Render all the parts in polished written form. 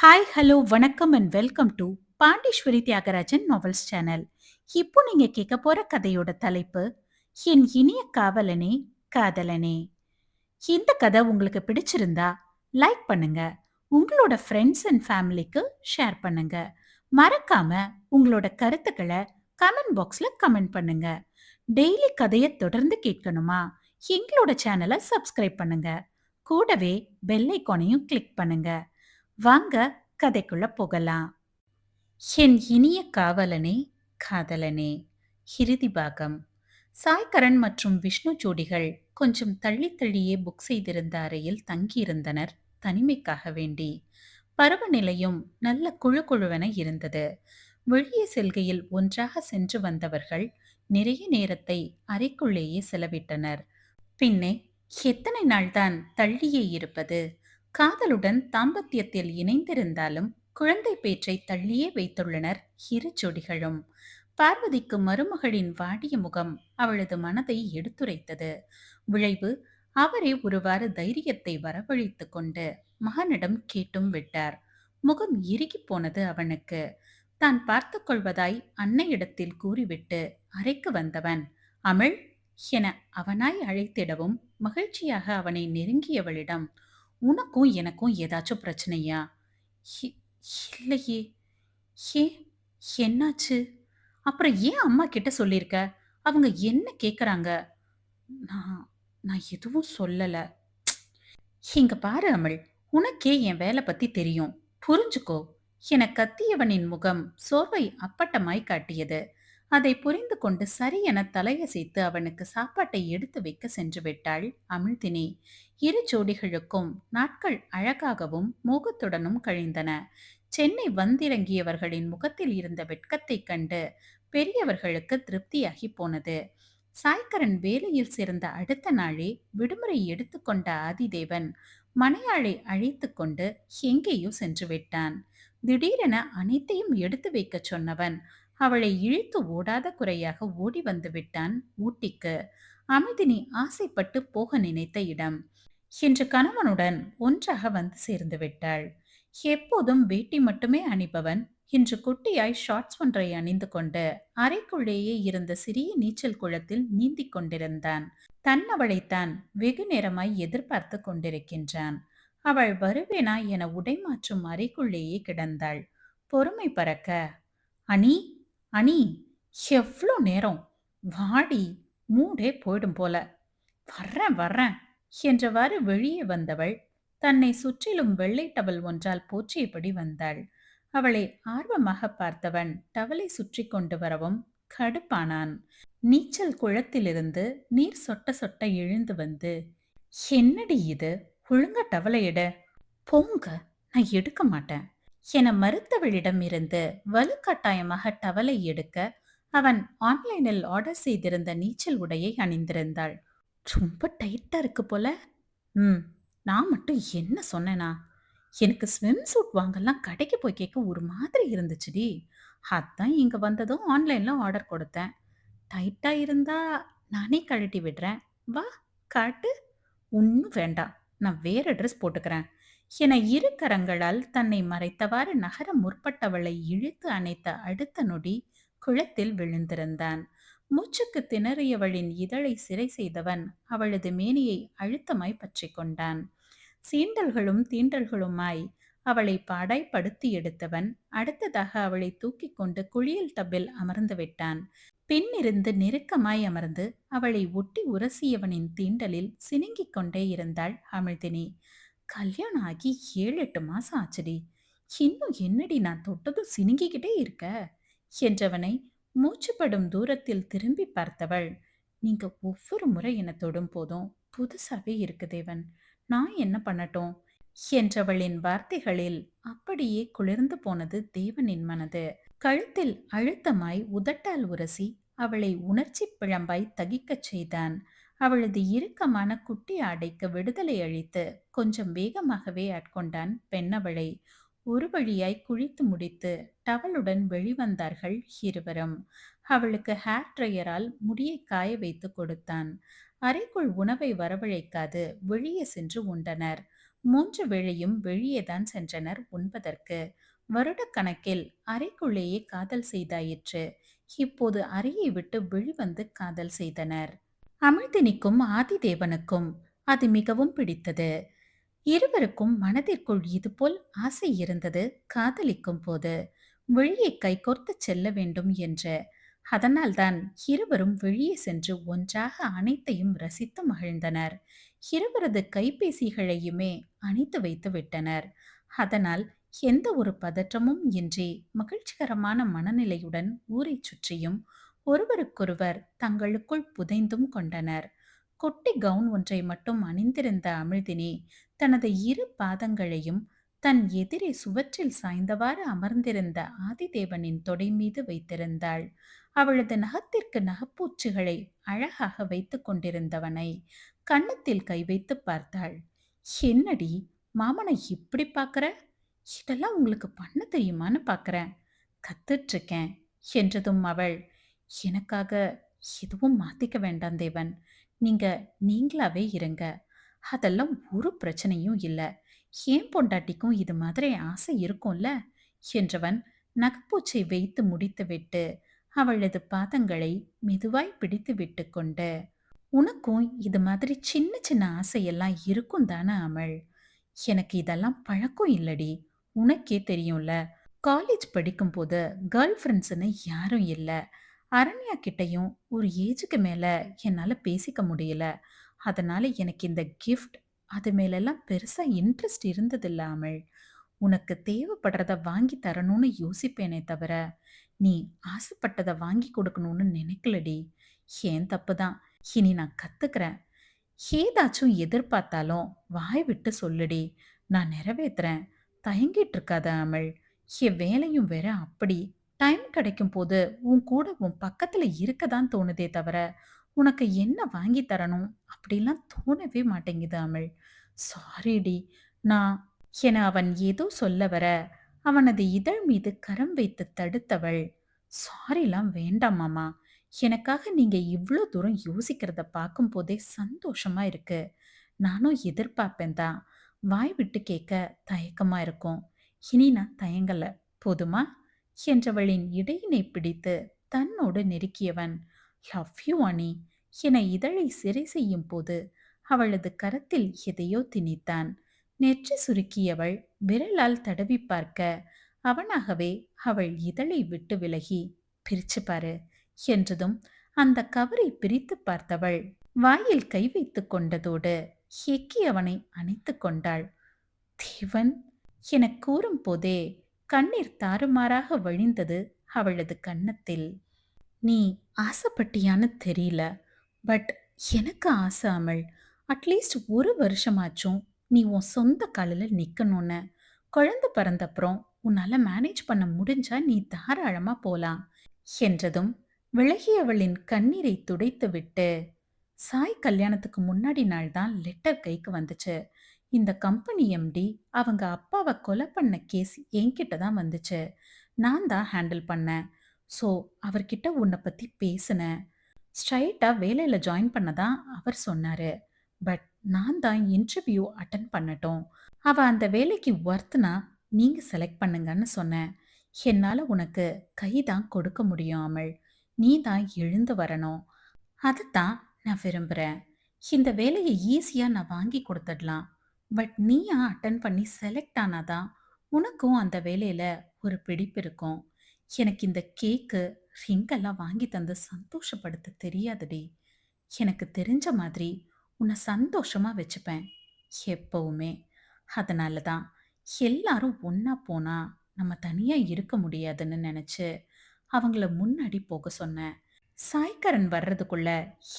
Hi, hello, வணக்கம் and welcome to Pandeeswari Thiyagarajan novels channel. இப்போ நீங்க கேட்க போற கதையோட தலைப்பு என் இனிய காவலனே, காதலனே. இந்த கதை உங்களுக்கு பிடிச்சிருந்தா லைக் பண்ணுங்க. உங்களோட ஃப்ரெண்ட்ஸ் அண்ட் ஃபேமிலிக்கு ஷேர் பண்ணுங்க. மறக்காம உங்களோட கருத்துக்களை கமெண்ட் பாக்ஸ்ல கமெண்ட் பண்ணுங்க. டெய்லி கதையை தொடர்ந்து கேட்கணுமா? எங்களோட சேனலை சப்ஸ்கிரைப் பண்ணுங்க. கூடவே பெல் ஐகானையும் கிளிக் பண்ணுங்க. வாங்க கதைக்குள்ள போகலாம். என் இனிய காவலனே, காதலனே. இறுதி பாகம். சாய்கரன் மற்றும் விஷ்ணு ஜோடிகள் கொஞ்சம் தள்ளி தள்ளியே புக் செய்திருந்த அறையில் தங்கியிருந்தனர், தனிமைக்காக வேண்டி. பருவநிலையும் நல்ல குழு குழுவென இருந்தது. வெளியே செல்கையில் ஒன்றாக சென்று வந்தவர்கள் நிறைய நேரத்தை அறைக்குள்ளேயே செலவிட்டனர். பின்னே எத்தனை நாள்தான் தள்ளியே இருப்பது? காதலுடன் தாம்பத்தியத்தில் இணைந்திருந்தாலும் குழந்தை பேற்றை தள்ளியே வைத்துள்ளனர் இரு ஜோடிகளும். பார்வதிக்கு மருமகளின் வாடிய முகம் அவளது மனதை எடுத்துரைத்தது. விளைவு, அவரே ஒருவாறு தைரியத்தை வரவழைத்துக் கொண்டு மகனிடம் கேட்டும் விட்டார். முகம் இறுகி போனது அவனுக்கு. தான் பார்த்துக் கொள்வதாய் அன்னையிடத்தில் கூறிவிட்டு அறைக்கு வந்தவன் அமிழ் என அவனாய் அழைத்திடவும் மகிழ்ச்சியாக அவனை நெருங்கியவளிடம், உனக்கும் எனக்கும் ஏதாச்சும் பிரச்சனையா? "இ- இல்லையே. ஏன், என்னாச்சு? அப்புறம் ஏன் அம்மா கிட்ட சொல்லியிருக்க? அவங்க என்ன கேக்குறாங்க? நான் நான் எதுவும் சொல்லல. இங்க பாரு அமிழ், உனக்கே என் வேலை பத்தி தெரியும், புரிஞ்சுக்கோ என கத்தியவனின் முகம் சோர்வை அப்பட்டமாய் காட்டியது. அதை புரிந்து கொண்டு சரி என தலையசைத்து அவனுக்கு சாப்பாட்டை எடுத்து வைக்க சென்று விட்டாள் அமிழ்தினி. இரு ஜோடிகளுக்கும் நாட்கள் அழகாகவும் மோகத்துடனும் கழிந்தன. சென்னை வந்திறங்கியவர்களின் முகத்தில் இருந்த வெட்கத்தைக் கண்டு பெரியவர்களுக்கு திருப்தியாகி போனது. சாய்கரன் வேலையில் சேர்ந்த அடுத்த நாளே விடுமுறை எடுத்துக்கொண்ட ஆதிதேவன் மனையாளை அழைத்து கொண்டு எங்கேயோ சென்று விட்டான். திடீரென அனைத்தையும் எடுத்து வைக்கச் சொன்னவன் அவளை இழுத்து ஓடாத குறையாக ஓடி வந்து விட்டான் ஊட்டிக்கு. அமிதினி ஆசைப்பட்டு போக நினைத்த இடம். இன்று கணவனுடன் ஒன்றாக வந்து சேர்ந்து விட்டாள். எப்போதும் வேட்டி மட்டுமே அணிபவன் இன்று குட்டியாய் ஷார்ட்ஸ் ஒன்றை அணிந்து கொண்டு அறைக்குள்ளேயே இருந்த சிறிய நீச்சல் குளத்தில் நீந்திக் கொண்டிருந்தான். அவளைத்தான் வெகு நேரமாய் எதிர்பார்த்து கொண்டிருக்கின்றான். அவள் வருவேனா என உடை மாற்றும் அறைக்குள்ளேயே கிடந்தாள். பொறுமை பறக்க, அனி, அனி, எவ்வளோ நேரம்? வாடி, மூடே போயிடும் போல. வர்றேன் வர்றேன் என்றவாறு வெளியே வந்தவள் தன்னை சுற்றிலும் வெள்ளை டவல் ஒன்றால் போற்றியபடி வந்தாள். அவளை ஆர்வமாக பார்த்தவன் டவலை சுற்றி கொண்டு வரவும் கடுப்பானான். நீச்சல் குளத்திலிருந்து நீர் சொட்ட சொட்ட எழுந்து வந்து, என்னடி இது, ஒழுங்கா டவலை எட. போங்க, நான் எடுக்க மாட்டேன் என மறுத்தவளிடம் இருந்து வலுக்கட்டாயமாக டவலை எடுக்க அவன் ஆன்லைனில் ஆர்டர் செய்திருந்த நீச்சல் உடையை அணிந்திருந்தாள். ரொம்ப டைட்டா இருக்கு போல. ம், நான் மட்டும் என்ன சொன்னேனா? எனக்கு ஸ்விம் சூட் வாங்கலாம் கடைக்கு போய் கேட்க ஒரு மாதிரி இருந்துச்சுடி. அதான் இங்க வந்ததும் ஆன்லைன்ல ஆர்டர் கொடுத்தேன். டைட்டா இருந்தா நானே கழட்டி விடுறேன். வா, காட்டு. ஒன்னும் வேண்டாம், நான் வேற ட்ரெஸ் போட்டுக்கிறேன் என இரு கரங்களால் தன்னை மறைத்தவாறு நகர முற்பட்டவளை இழுத்து அணைத்த அடுத்த நொடி குளத்தில் விழுந்திருந்தான். மூச்சுக்கு திணறியவளின் இதழை சிறை செய்தவன் அவளது மேனியை அழுத்தமாய் பற்றி கொண்டான். சீண்டல்களும் தீண்டல்களுமாய் அவளை பாடாய்ப்படுத்தி எடுத்தவன் அடுத்ததாக அவளை தூக்கிக் கொண்டு குளியல் டப்பில் அமர்ந்து விட்டான். பின்னிருந்து நெருக்கமாய் அமர்ந்து அவளை ஒட்டி உரசியவனின் தீண்டலில் சினுங்கிக் கொண்டே இருந்தாள் அமிழ்தினி. கல்யாணம் ஆகி 7-8 மாசம் ஆச்சுடி. இன்னும் என்னடி நான் தொட்டதும் சினுங்கிக்கிட்டே இருக்க என்றவனை மூச்சுப்படும் தூரத்தில் திரும்பி பார்த்தவள், நீங்க ஒவ்வொரு முறை என்னை தொடும் போதும் புதுசாவே இருக்கு தேவன், நான் என்ன பண்ணட்டும் என்றவளின் வார்த்தைகளில் அப்படியே குளிர்ந்து போனது தேவனின் மனது. கழுத்தில் அழுத்தமாய் உதட்டால் உரசி அவளை உணர்ச்சி பிழம்பாய் தகிக்கச் செய்தான். அவளது இறுக்கமான குட்டி ஆடைக்கு விடுதலை அளித்து கொஞ்சம் வேகமாகவே ஆட்கொண்டான் பெண்ணவளை. ஒரு வழியாய் குளித்து முடித்து டவலுடன் வெளிவந்தார்கள் இருவரும். அவளுக்கு ஹேர் ட்ரையரால் முடியை காய வைத்து கொடுத்தான். அறைக்குள் உணவை வரவழைக்காது வெளியே சென்று உண்டனர். மூன்று வேளையும் வெளியேதான் சென்றனர் உண்பதற்கு. வருடக்கணக்கில் அறைக்குள்ளேயே காதல் செய்தாயிற்று. இப்போது அறையை விட்டு வெளிவந்து காதல் செய்தனர். அமிழ்தினிக்கும் ஆதிதேவனுக்கும் அது மிகவும் பிடித்தது. இருவருக்கும் மனதிற்குள் இதுபோல் ஆசை இருந்தது காதலிக்கும் போது. வெளியே கைகோர்த்துச் செல்ல வேண்டும் என்று. அதனால்தான் இருவரும் வெளியே சென்று ஒன்றாக அனைத்தையும் ரசித்து மகிழ்ந்தனர். இருவரது கைபேசிகளையுமே அணைத்து வைத்து விட்டனர். அதனால் எந்த ஒரு பதற்றமும் இன்றி மகிழ்ச்சிகரமான மனநிலையுடன் ஊரைச் சுற்றியும் ஒருவருக்கொருவர் தங்களுக்குள் புதைந்தும் கொண்டனர். குட்டி கவுன் ஒன்றை மட்டும் அணிந்திருந்த அமிழ்தினி தனது இரு பாதங்களையும் தன் எதிரே சுவற்றில் சாய்ந்தவாறு அமர்ந்திருந்த ஆதிதேவனின் தொடை மீது வைத்திருந்தாள். அவளது நகத்திற்கு நகப்பூச்சுகளை அழகாக வைத்துக் கொண்டிருந்தவனை கன்னத்தில் கை வைத்து பார்த்தாள். என்னடி, மாமனை இப்படி பார்க்கற? இதெல்லாம் உங்களுக்கு பண்ண தெரியுமான்னு பார்க்கறேன். கத்துட்டு இருக்கேன் என்றதும் அவள், எனக்காக எதுவும் மாத்திக்க வேண்டாம் தேவன். நீங்க நீங்களாவே இருங்க. அதெல்லாம் ஒரு பிரச்சனையும் இல்ல. ஏன் பொண்டாட்டிக்கும் இது மாதிரி ஆசை இருக்கும்ல என்றவன் நகைப்பூச்சை வைத்து முடித்துவிட்டு அவளது பாதங்களை மெதுவாய் பிடித்து விட்டு கொண்டு, உனக்கும் இது மாதிரி சின்ன சின்ன ஆசையெல்லாம் இருக்கும் தானே அமள்? எனக்கு இதெல்லாம் பழக்கம் இல்லடி. உனக்கே தெரியும்ல. காலேஜ் படிக்கும்போது கேர்ள் ஃப்ரெண்ட்ஸ்னு யாரும் இல்ல. அரண்யா கிட்டயும் ஒரு ஏஜுக்கு மேல என்னால பேசிக்க முடியல. அதனால எனக்கு இந்த கிஃப்ட் அது மேலெல்லாம் பெருசா இன்ட்ரெஸ்ட் இருந்ததில்ல அமள். உனக்கு தேவைப்படுறத வாங்கி தரணும்னு யோசிப்பேனே தவிர, நீ ஆசைப்பட்டத வாங்கி கொடுக்கணும்னு நினைக்கலடி. ஏன் தப்புதான். இனி நான் கத்துக்கிறேன். ஏதாச்சும் எதிர்பார்த்தாலும் வாய் விட்டு சொல்லுடி. நான் நிறைவேத்துறேன். தயங்கிட்டு இருக்காத அமள். என் வேலையும் வேற அப்படி. டைம் கிடைக்கும் போது உன் கூட உன் பக்கத்துல இருக்கதான் தோணுதே தவிர, உனக்கு என்ன வாங்கி தரணும் அப்படிலாம் தோணவே மாட்டேங்குது அமள். சாரிடி. நான் என அவன் ஏதோ சொல்ல வர, அவனது இதழ் மீது கரம் வைத்து தடுத்தவள், சாரிலாம் வேண்டாம் மாமா. எனக்காக நீங்க இவ்ளோ தூரம் யோசிக்கிறத பார்க்கும்போதே சந்தோஷமா இருக்கு. நானும் எதிர்பார்ப்பேன் தான். வாய் விட்டு கேட்க தயக்கமா இருக்கும். இனி நான் தயங்கல. போதுமா? என்றவளின் இடையினை பிடித்து தன்னோடு நெருக்கியவன், லவ் யூ அனி என இதழை சிறை செய்யும் போது அவளது கரத்தில் எதையோ திணித்தான். நெற்றி சுருக்கியவள் விரலால் தடவி பார்க்க, அவனாகவே அவள் இதழை விட்டு விலகி, பிரிச்சு பாரு என்றதும் அந்த கவரை பிரித்து பார்த்தவள் வாயில் கை வைத்துக் கொண்டதோடு எக்கி அவனை அணைத்துக் கொண்டாள். தேவன் எனக் கூறும் போதே கண்ணீர் தாறுமாறாக வழிந்தது அவளது கன்னத்தில். நீ ஆசைப்பட்டியான்னு தெரியல. பட் எனக்கு ஆசை அமள். அட்லீஸ்ட் ஒரு வருஷமாச்சும் நீ உன் சொந்த காலில் நிக்கணும்னு. குழந்தை பிறந்தப்புறம் உன்னால மேனேஜ் பண்ண முடிஞ்சா நீ தாராளமா போலாம் என்றதும் விலகியவளின் கண்ணீரை துடைத்துவிட்டு, சாய் கல்யாணத்துக்கு முன்னாடி நாள் தான் லெட்டர் கைக்கு வந்துச்சு. இந்த கம்பெனி எம்டி அவங்க அப்பாவை கொலை பண்ண கேஸ் என்கிட்ட தான் வந்துச்சு. நான் தான் ஹேண்டில் பண்ணேன். ஸோ அவர்கிட்ட உன்னை பத்தி பேசினேன். ஸ்ட்ரைட்டா வேலையில ஜாயின் பண்ண தான் அவர் சொன்னாரு. பட் நான் தான் இன்டர்வியூ அட்டன் பண்ணட்டும். அவ அந்த வேலைக்கு ஒர்த்னா நீங்க செலக்ட் பண்ணுங்கன்னு சொன்னேன். என்னால உனக்கு கை தான் கொடுக்க முடியும் அமள். நீ தான் எழுந்து வரணும். அதத்தான் நான் விரும்புறேன். இந்த வேலையை ஈஸியா நான் வாங்கி கொடுத்துடலாம். பட் நீயா அட்டன் பண்ணி செலக்ட் ஆனாதான் உனக்கும் அந்த வேலையில ஒரு பிடிப்பு இருக்கும். எனக்கு இந்த கேக்கு, ரிங் எல்லாம் வாங்கி தந்து சந்தோஷப்படுத்த தெரியாதுடி. எனக்கு தெரிஞ்ச மாதிரி உன்னை சந்தோஷமா வச்சுப்பேன் எப்பவுமே. அதனால தான் எல்லாரும் ஒண்ணா போனா நம்ம தனியா இருக்க முடியாதுன்னு நினைச்சு அவங்கள முன்னாடி போக சொன்னேன். சாய்க்கரன் வர்றதுக்குள்ள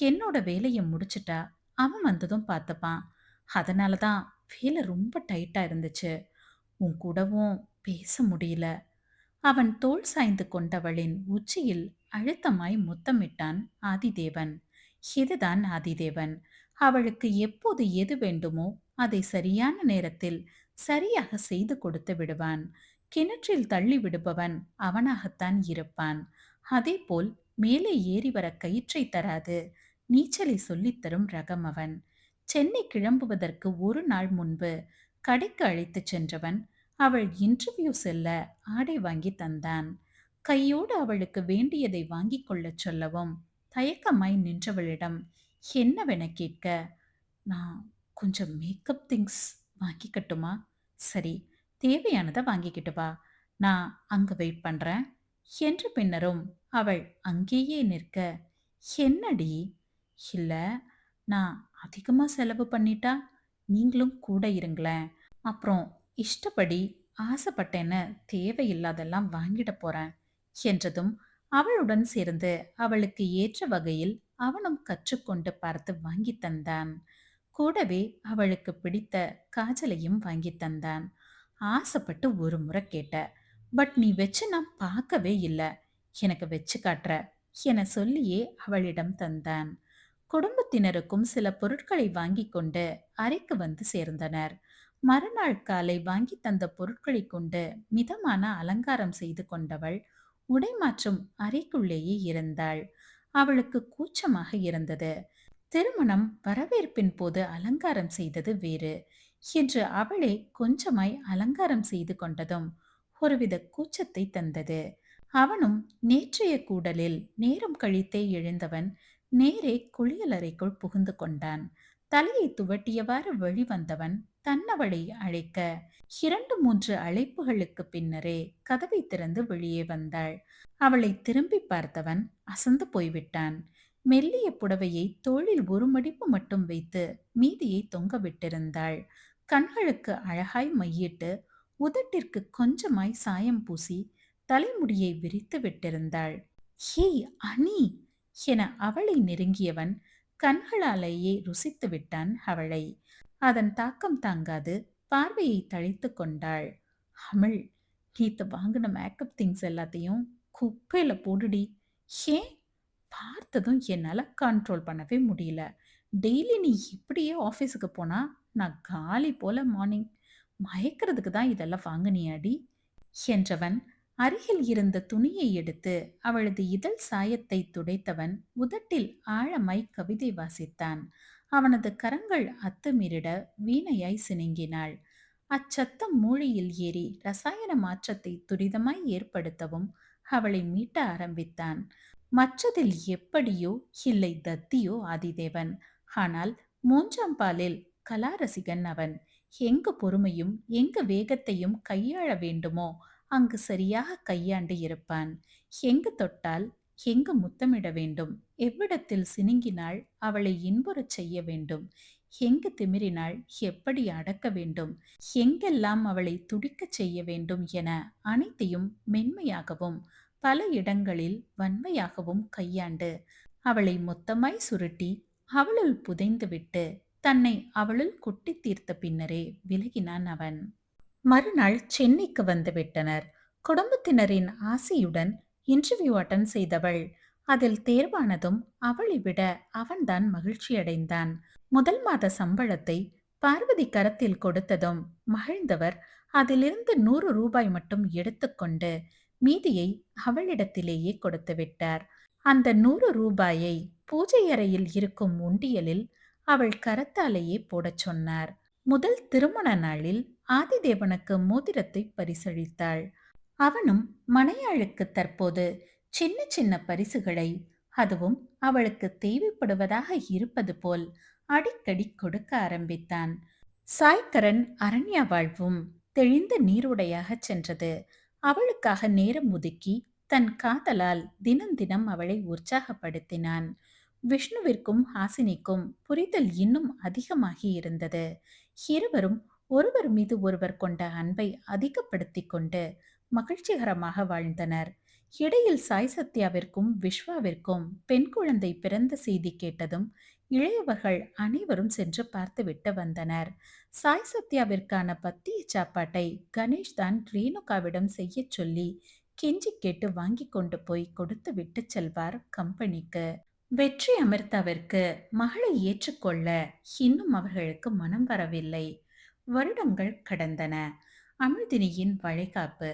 என்னோட வேலையை முடிச்சிட்டா அவன் வந்ததும் பார்த்துப்பான். அதனால தான் வேலை ரொம்ப டைட்டா இருந்துச்சு. உன் கூடவும் பேச முடியல. அவன் தோள் சாய்ந்து கொண்டவளின் உச்சியில் அழுத்தமாய் முத்தமிட்டான் ஆதிதேவன். இதுதான் ஆதிதேவன். அவளுக்கு எப்போது எது வேண்டுமோ அதை சரியான நேரத்தில் சரியாக செய்து கொடுத்து விடுவான். கிணற்றில் தள்ளி விடுபவன் அவனாகத்தான் இருப்பான். அதேபோல் மேலே ஏறி வர கயிற்றை தராது நீச்சலை சொல்லித்தரும் ரகம் அவன். சென்னை கிளம்புவதற்கு ஒரு நாள் முன்பு கடைக்கு அழைத்துச் சென்றவன் அவள் இன்டர்வியூ செல்ல ஆடை வாங்கி தந்தான். கையோடு அவளுக்கு வேண்டியதை வாங்கிக் கொள்ளச் சொல்லவும் தயக்கமாய் நின்றவளிடம் என்னவென கேட்க, நான் கொஞ்சம் மேக்கப் திங்ஸ் வாங்கிக்கட்டுமா? சரி, தேவையானத வாங்கிக்கிட்டு வா. நான் அங்க வெயிட் பண்றேன். என்ற பின்னரும் அவள் அங்கேயே நிற்க, என்னடி? இல்ல, நான் அதிகமா செலவு பண்ணிட்டா நீங்களும் கூட இருங்களேன். அப்புறம் இஷ்டப்படி ஆசைப்பட்டேன்னு தேவையில்லாதெல்லாம் வாங்கிட போறேன் என்றதும் அவளுடன் சேர்ந்து அவளுக்கு ஏற்ற வகையில் அவனும் கற்றுக்கொண்டு பார்த்து வாங்கி தந்தான். கூடவே அவளுக்கு பிடித்த காஜலையும் வாங்கி தந்தான். ஆசைப்பட்டு ஒரு முறை கேட்ட, பட் நீ வச்சு நான் பார்க்கவே இல்ல, எனக்கு வச்சு காட்டுற என சொல்லியே அவளிடம் தந்தான். குடும்பத்தினருக்கும் சில பொருட்களை வாங்கிக் கொண்டு அறைக்கு வந்து சேர்ந்தனர். மறுநாள் காலை வாங்கி தந்த பொருட்களை கொண்டு மிதமான அலங்காரம் செய்து கொண்டவள் உடை மாற்றும் அறைக்குள்ளேயே இருந்தாள். அவளுக்கு கூச்சமாக இருந்தது. திருமணம் வரவேற்பின் போது அலங்காரம் செய்தது வேறு. என்று அவளே கொஞ்சமாய் அலங்காரம் செய்து கொண்டதும் ஒருவித கூச்சத்தை தந்தது. அவனும் நேற்றைய கூடலில் நேரம் கழித்தே எழுந்தவன் நேரே குளியலறைக்குள் புகுந்து கொண்டான். தலையை துவட்டியவாறு வெளிவந்தவன் தன்னவளை அழைக்க, 2, 3 அழைப்புகளுக்கு பின்னரே கதவை திறந்து வெளியே வந்தாள். அவளை திரும்பி பார்த்தவன் அசந்து போய்விட்டான். மெல்லிய புடவையை தோளில் ஒரு மடிப்பு மட்டும் வைத்து மீதியை தொங்க விட்டிருந்தாள். கண்களுக்கு அழகாய் மையிட்டு உதட்டிற்கு கொஞ்சமாய் சாயம் பூசி தலைமுடியை விரித்து விட்டிருந்தாள். "ஹேய் அனி!" என அவளை நெருங்கியவன் கண்களாலேயே ருசித்து விட்டான் அவளை. அதன் தாக்கம் தாங்காது பார்வையை தழித்துக் கொண்டாள். "அமிழ், நேத்து வாங்கின மேக்கப் திங்ஸ் எல்லாத்தையும் குப்பையில போடுடி." "ஏன்?" பார்த்ததும் என்னால கண்ட்ரோல் பண்ணவே முடியல. "டெய்லி நீ இப்படியே ஆஃபீஸுக்கு போனா நான் காலி போல மார்னிங். மயக்கிறதுக்கு தான் இதெல்லாம் வாங்கினியாடி?" என்றவன் அருகில் இருந்த துணியை எடுத்து அவளது இதழ் சாயத்தை துடைத்தவன் உதட்டில் ஆழமாய் கவிதை வாசித்தான். அவனது கரங்கள் அத்துமீறிட வீணையாய் சினுங்கினாள். அச்சத்தம் மூளையில் ஏறி ரசாயன மாற்றத்தை துரிதமாய் ஏற்படுத்தவும் அவளை மீட்ட ஆரம்பித்தான். மற்றதில் எப்படியோ இல்லை தத்தியோ ஆதிதேவன். ஆனால் மூன்றாம் பாலில் கலாரசிகன் அவன். எங்கு பொறுமையும் எங்கு வேகத்தையும் கையாள வேண்டுமோ அங்கு சரியாக கையாண்டு இருப்பான். எங்கு தொட்டால் எங்கு முத்தமிட வேண்டும், எவ்விடத்தில் சினுங்கினால் அவளை இன்புறச் செய்ய வேண்டும், எங்கு திமிரினால் எப்படி அடக்க வேண்டும், எங்கெல்லாம் அவளை துடிக்கச் செய்ய வேண்டும் என அனைத்தையும் மென்மையாகவும் பல இடங்களில் வன்மையாகவும் கையாண்டு அவளை மொத்தமாய் சுருட்டி அவளுள் புதைந்துவிட்டு தன்னை அவளுள் கொட்டி தீர்த்த பின்னரே விலகினான் அவன். மறுநாள் சென்னைக்கு வந்து விட்டனர். குடும்பத்தினரின் ஆசையுடன் இன்டர்வியூ அட்டன் செய்தவள் அதில் தேர்வானதும் அவளை விட அவன்தான் மகிழ்ச்சியடைந்தான். முதல் மாத சம்பளத்தை பார்வதி கரத்தில் கொடுத்ததும் மகிழ்ந்தவர் அதிலிருந்து 100 ரூபாய் மட்டும் எடுத்துக்கொண்டு மீதியை அவளிடத்திலேயே கொடுத்து விட்டார். அந்த 100 ரூபாயை பூஜை அறையில் இருக்கும் உண்டியலில் அவள் கரத்தாலேயே போடச் சொன்னார். முதல் திருமண நாளில் ஆதிதேவனுக்கு மோதிரத்தை பரிசளித்தாள். அவனும் மனையாளுக்கு தற்போது சின்ன சின்ன பரிசுகளை, அதுவும் அவளுக்கு தேவைப்படுவதாக இருப்பது போல் அடிக்கடி கொடுக்க ஆரம்பித்தான். சாய்கரன் அரண்யா வாழ்வும் தெளிந்த நீரோடையாகச் சென்றது. அவளுக்காக நேரம் ஒதுக்கி தன் காதலால் தினம் தினம் அவளை உற்சாகப்படுத்தினான். விஷ்ணுவிற்கும் ஹாசினிக்கும் புரிதல் இன்னும் அதிகமாகி இருந்தது. இருவரும் ஒருவர் மீது ஒருவர் கொண்ட அன்பை அதிகப்படுத்திக் கொண்டு மகிழ்ச்சிகரமாக வாழ்ந்தனர். இடையில் சாய் சத்யாவிற்கும் விஸ்வாவிற்கும் பெண் குழந்தை பிறந்த செய்தி கேட்டதும் இளையவர்கள் அனைவரும் சென்று பார்த்துவிட்டு வந்தனர். சாய் சத்யாவிற்கான பத்திய சாப்பாட்டை கணேஷ் தான் ரேணுகாவிடம் செய்யச் சொல்லி கெஞ்சி கேட்டு வாங்கி கொண்டு போய் கொடுத்து விட்டு செல்வார் கம்பெனிக்கு. வெற்றி அமிர்தாவிற்கு மகளை ஏற்றுக்கொள்ள இன்னும் அவர்களுக்கு மனம் வரவில்லை. வருடங்கள் கடந்தன. அமிழ்தினியின் வளைகாப்பு.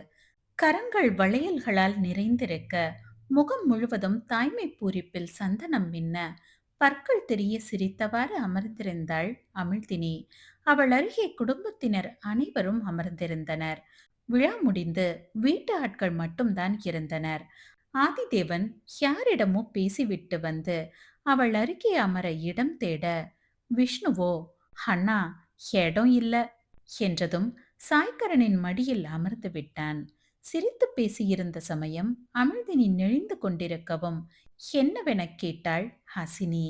கரங்கள் வளையல்களால் நிறைந்திருக்க, முகம் முழுவதும் தாய்மை பூரிப்பில் சந்தனம் மின்ன, பற்கள் தெரிய சிரித்தவாறு அமர்ந்திருந்தாள் அமிழ்தினி. அவள் அருகே குடும்பத்தினர் அனைவரும் அமர்ந்திருந்தனர். விழா முடிந்து வீட்டு ஆட்கள் மட்டும்தான் இருந்தனர். ஆதிதேவன் யாரிடமோ பேசிவிட்டு வந்து அவள் அருகே அமர இடம் தேட, விஷ்ணுவோ அண்ணா இடம் இல்ல என்றதும் சாய்கரனின் மடியில் அமர்ந்து விட்டான். சிரித்து பேசியிருந்த சமயம் அமிழ்தினி நெளிந்து கொண்டிருக்கவும் என்னவென கேட்டாள் ஹசினி.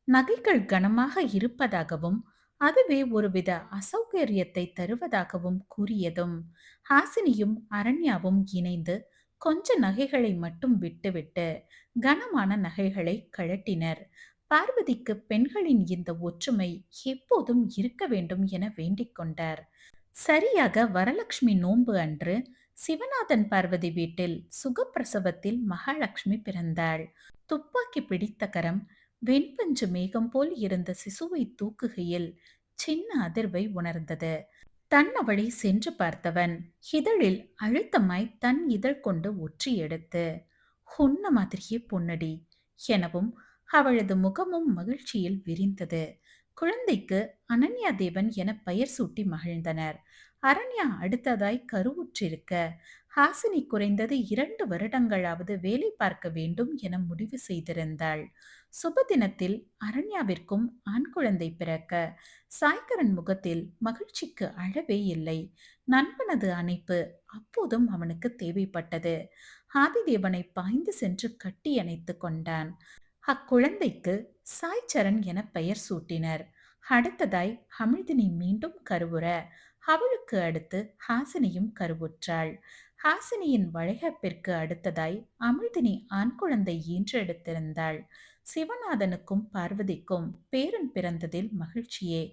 நகைகள் கனமாக இருப்பதாகவும் அதுவே ஒருவித அசௌகரியத்தை தருவதாகவும் கூறியதும் ஹாசினியும் அரண்யாவும் இணைந்து கொஞ்ச நகைகளை மட்டும் விட்டுவிட்டு கனமான நகைகளை கழட்டினர். பார்வதிக்கு பெண்களின் இந்த ஒற்றுமை எப்போதும் இருக்க வேண்டும் என வேண்டிக் கொண்டார். சரியாக வரலட்சுமி நோன்பு அன்று சிவநாதன் பார்வதி வீட்டில் சுகப்பிரசவத்தில் மகாலட்சுமி பிறந்தாள். துப்பாக்கி பிடித்த கரம் வெண்பஞ்சு மேகம் போல் இருந்த சிசுவை தூக்குகையில் சின்ன அதிர்வை உணர்ந்தது. தன் அவளை சென்று பார்த்தவன் இதழில் அழுத்தமாய் தன் இதழ் கொண்டு ஒற்றி எடுத்து, "உன்ன மாதிரியே பொன்னடி" எனவும் அவளது முகமும் மகிழ்ச்சியில் விரிந்தது. குழந்தைக்கு அனன்யா தேவன் என பெயர் சூட்டி மகிழ்ந்தனர். அரண்யா அடுத்ததாய் கருவுற்றிருக்க ஹாசினி குறைந்தது 2 வருடங்களாவது வேலை பார்க்க வேண்டும் என முடிவு செய்திருந்தாள். சுபதினத்தில் அரண்யாவிற்கும் ஆண் குழந்தை பிறக்க சாய்கரன் முகத்தில் மகிழ்ச்சிக்கு அளவே இல்லை. நண்பனது அணைப்பு அப்போதும் அவனுக்கு தேவைப்பட்டது. ஆதிதேவனை பாய்ந்து சென்று கட்டி அணைத்துக் கொண்டான். அக்குழந்தைக்கு சாய்சரண் என பெயர் சூட்டினர். அடுத்ததாய் அமிழ்தினி மீண்டும் கருவுற அவளுக்கு அடுத்து ஹாசினியும் கருவுற்றாள். ஹாசினியின் வளைகாப்பிற்கு அடுத்ததாய் அமிழ்தினி ஆண் குழந்தை ஈன்றெடுத்திருந்தாள். சிவநாதனுக்கும் பார்வதிக்கும் பேரன் பிறந்ததில் மகிழ்ச்சியே.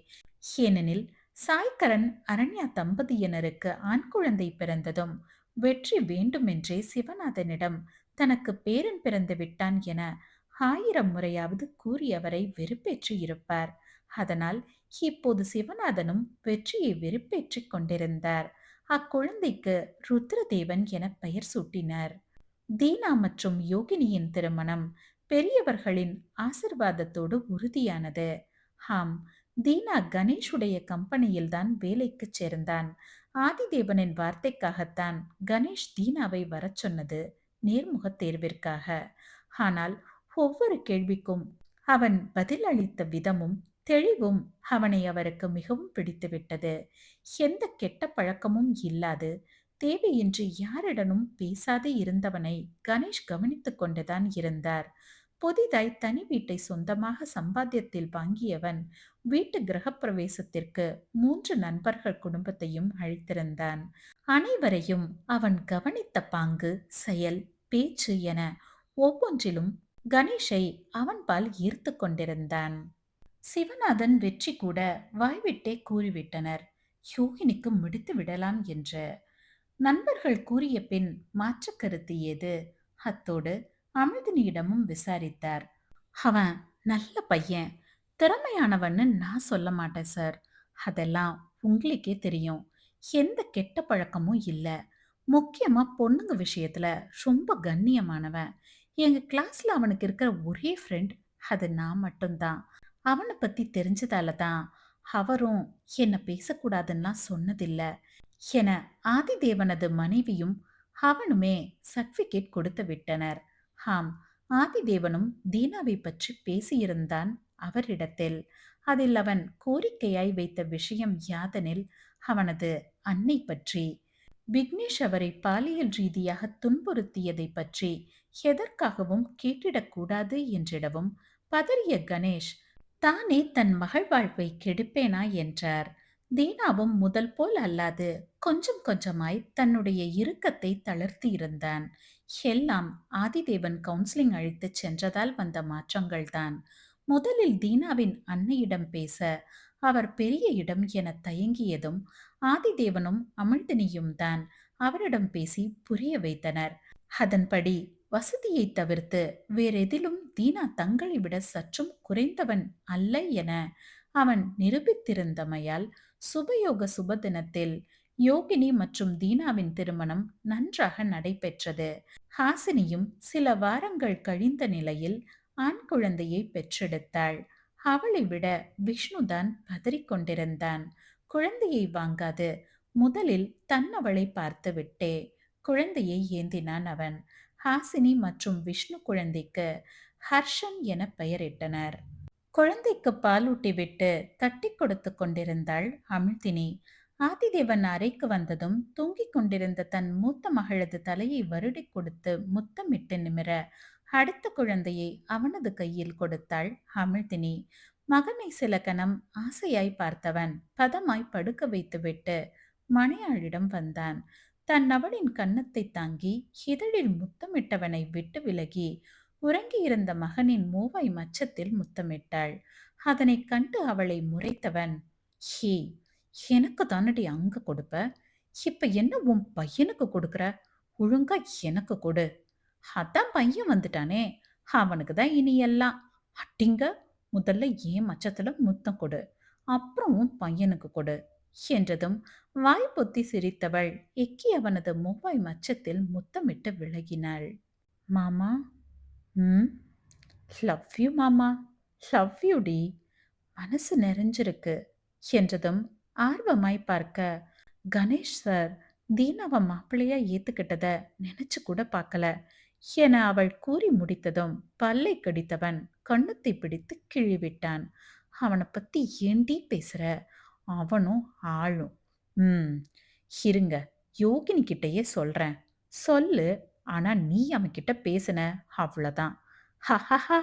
ஏனெனில் சாய்கரன் அரண்யா தம்பதியினருக்கு ஆண் குழந்தை பிறந்ததும் வெற்றி வேண்டுமென்றே சிவநாதனிடம் தனக்கு பேரன் பிறந்து விட்டான் என 1000 முறையாவது கூறி அவரை வெறுப்பேற்றி இருப்பார். அதனால் இப்போது சிவநாதனும் வெற்றியை வெறுப்பேற்றிக் கொண்டிருந்தார். அக்குழந்தைக்கு ருத்ரதேவன் என பெயர் சூட்டினர். தீனா மற்றும் யோகினியின் திருமணம் பெரியவர்களின் ஆசிர்வாதத்தோடு உறுதியானது. ஆம், தீனா கணேஷுடைய கம்பெனியில்தான் வேலைக்கு சேர்ந்தான். ஆதிதேவனின் வார்த்தைக்காகத்தான் கணேஷ் தீனாவை வரச் சொன்னது, நேர்முக தேர்விற்காக. ஆனால் ஒவ்வொரு கேள்விக்கும் அவன் பதில் அளித்த விதமும் தெளிவும் அவனை அவருக்கு மிகவும் பிடித்துவிட்டது. எந்த கெட்ட பழக்கமும் இல்லாது தேவையின்றி யாரிடனும் பேசாது இருந்தவனை கணேஷ் கவனித்துக் கொண்டுதான் இருந்தார். புதிதாய் தனி வீட்டை சொந்தமாக சம்பாத்தியத்தில் வாங்கியவன் வீட்டு கிரகப்பிரவேசத்திற்கு 3 நண்பர்கள் குடும்பத்தையும் அழைத்திருந்தான். அனைவரையும் அவன் கவனித்த பாங்கு, செயல், பேச்சு என ஒவ்வொன்றிலும் கணேஷை அவன்பால் ஈர்த்து கொண்டிருந்தான். சிவநாதன் வெற்றி கூட வாய்விட்டே கூறிவிட்டனர், யோகினிக்கு முடித்து விடலாம் என்று. நண்பர்கள் கூறிய பின் மாற்று கருத்து ஏது? அத்தோடு அமிர்தினியிடமும் விசாரித்தார். அவன் நல்ல பையன், திறமையானவன்னு நான் சொல்ல மாட்டேன் சார். அதெல்லாம் உங்களுக்கே தெரியும். எந்த கெட்ட பழக்கமும் இல்ல. முக்கியமா பொண்ணுங்க விஷயத்துல ரொம்ப கண்ணியமானவன். எங்க கிளாஸ்ல அவனுக்கு இருக்கிற ஒரே ஃப்ரெண்ட் அது நான் மட்டும்தான். அவனை பத்தி தெரிஞ்சதால தான் அவரும் என்ன பேசக்கூடாதுன்னுலாம் சொன்னதில்ல என ஆதிதேவனது மனைவியும் அவனுமே சர்டிபிகேட் கொடுத்து விட்டனர். ஆம், ஆதிதேவனும் தீனாவை பற்றி பேசியிருந்தான் அவரிடத்தில். அதில் அவன் கோரிக்கையாய் வைத்த விஷயம் யாதெனில் அவனது அன்னை பற்றி. விக்னேஷ் அவரை பாலியல் ரீதியாக துன்புறுத்தியதை பற்றி எதற்காகவும் கேட்டிடக்கூடாது என்றிடவும் பதறிய கணேஷ் தானே தன் மகள் வாழ்வை கெடுப்பேனா என்றார். தீனாவும் முதல் போல் அல்லாது கொஞ்சம் கொஞ்சமாய் தன்னுடைய இறுக்கத்தை தளர்த்தி இருந்தான். எல்லாம் ஆதிதேவன் கவுன்சிலிங் அழைத்துச் சென்றதால் வந்த மாற்றங்கள்தான். முதலில் தீனாவின் அன்னையிடம் பேச அவர் பெரிய இடம் என தயங்கியதும் ஆதிதேவனும் அமிழ்தினியும் தான் அவரிடம் பேசி புரிய வைத்தனர். அதன்படி வசதியை தவிர்த்து வேறெதிலும் தீனா தங்களை விட சற்றும் குறைந்தவன் அல்ல என அவன் நிரூபித்திருந்தமையால் சுபயோக சுபதினத்தில் யோகினி மற்றும் தீனாவின் திருமணம் நன்றாக நடைபெற்றது. ஹாசினியும் சில வாரங்கள் கழிந்த நிலையில் ஆண் குழந்தையை பெற்றெடுத்தாள். அவளை விட விஷ்ணுதான் பதறிக் கொண்டிருந்தான். குழந்தையை வாங்காது முதலில் தன்னவளை பார்த்துவிட்டே குழந்தையை ஏந்தினான் அவன். ஹாசினி மற்றும் விஷ்ணு குழந்தைக்கு ஹர்ஷன் என பெயரிட்டனர். குழந்தைக்கு பாலூட்டிவிட்டு தட்டி கொடுத்து கொண்டிருந்தாள் அமிழ்தினி. ஆதிதேவன் அறைக்கு வந்ததும் தூங்கிக் கொண்டிருந்த தன் மூத்த மகளது தலையை வருடிக் கொடுத்து முத்தமிட்டு நிமிர அடுத்த குழந்தையை அவனது கையில் கொடுத்தாள் அமிழ்தினி. மகனை சில கணம் ஆசையாய் பார்த்தவன் பதமாய் படுக்க வைத்துவிட்டு மணியாளிடம் வந்தான். தன் அவளின் கன்னத்தை தாங்கி இதழில் முத்தமிட்டவனை விட்டு விலகி உறங்கியிருந்த மகனின் மூவாய் மச்சத்தில் முத்தமிட்டாள். அதனைக் கண்டு அவளை முறைத்தவன், ஹே, எனக்கு தானடி அங்க கொடுப்ப, இப்ப என்ன உன் பையனுக்கு கொடுக்கற? ஒழுங்கா எனக்கு கொடு. அதான் பையன் வந்துட்டானே, அவனுக்கு தான் இனி எல்லாம். அட்டிங்க, முதல்ல ஏன் மச்சத்துல முத்தம் கொடு, அப்புறம் உன் பையனுக்கு கொடு என்றதும் வாய் பொத்தி சிரித்தவள் எக்கி அவனது மூவாய் மச்சத்தில் முத்தமிட்டு விலகினாள். மாமா, ம், லவ் யூ மாமா, லவ் யூ டி, மனசு நிறைஞ்சிருக்கு என்றதும் ஆர்வமாய் பார்க்க கணேஷ் சார் தீனாவை மாப்பிள்ளையா ஏத்துக்கிட்டத நினைச்சு கூட பார்க்கல என அவள் கூறி முடித்ததும் பல்லை கடித்தவன் கண்ணத்தை பிடித்து கிழிவிட்டான். அவனை பத்தி ஏண்டி பேசுற? அவனும் ஆளும். ம், இருங்க, யோகினி கிட்டயே சொல்றேன். சொல்லு, ஆனா நீ அவன்கிட்ட பேசுன, அவ்வளவுதான். ஹஹஹா,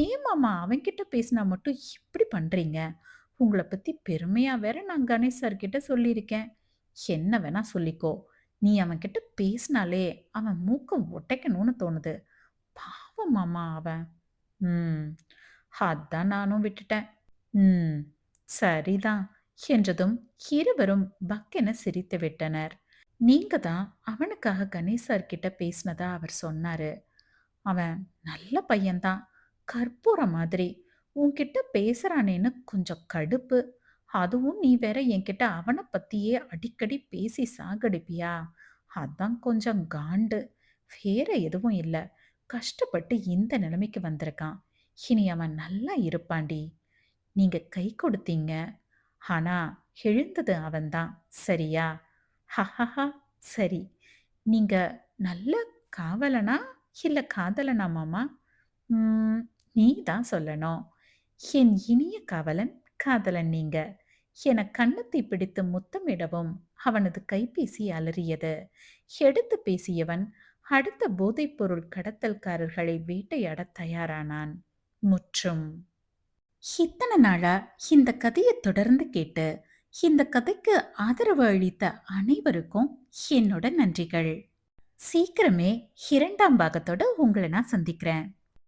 ஏன் மாமா அவன்கிட்ட பேசினா மட்டும் இப்படி பண்றீங்க? உங்களை பத்தி பெருமையா வேற நான் கணேஷ் சார் கிட்ட சொல்லியிருக்கேன். என்ன வேணா சொல்லிக்கோ. நீ அவன்கிட்ட பேசினாலே அவன் மூக்க ஒட்டைக்கணும்னு தோணுது. பாவம் மாமா அவன். ம், அதான் நானும் விட்டுட்டேன். ம், சரிதான் என்றதும் இருவரும் பக்கென சிரித்து விட்டனர். நீங்க தான் அவனுக்காக கணேஷ் சார் கிட்ட பேசினதா அவர் சொன்னாரு. அவன் நல்ல பையன்தான், கற்பூரம் மாதிரி. உன்கிட்ட பேசுறானேன்னு கொஞ்சம் கடுப்பு. அதுவும் நீ வேற என்கிட்ட அவனை பத்தியே அடிக்கடி பேசி சாகடிப்பியா? அதான் கொஞ்சம் காண்டு. வேற எதுவும் இல்ல. கஷ்டப்பட்டு இந்த நிலைமைக்கு வந்திருக்கான். இனி அவன் நல்லா இருப்பான்டி. நீங்க கை கொடுத்தீங்க, ஆனா எழுந்தது அவன்தான். சரியா? ஹஹஹா, சரி. நீங்க நல்ல காவலனா இல்ல காதலனா மாமா? ம், நீ தான் சொல்லணும். என் இனிய காவலன், காதலன் நீங்க என கன்னத்தை பிடித்து முத்தமிடவும் அவனது கைபேசி அலறியது. எடுத்து பேசியவன் அடுத்த போதைப்பொருள் கடத்தல்காரர்களை வேட்டையாட தயாரானான். முற்றும். இத்தனை நாளா இந்த கதையை தொடர்ந்து கேட்டு இந்த கதைக்கு ஆதரவு அளித்த அனைவருக்கும் என்னோட நன்றிகள். சீக்கிரமே 2ஆம் பாகத்தோட உங்களை நான் சந்திக்கிறேன்.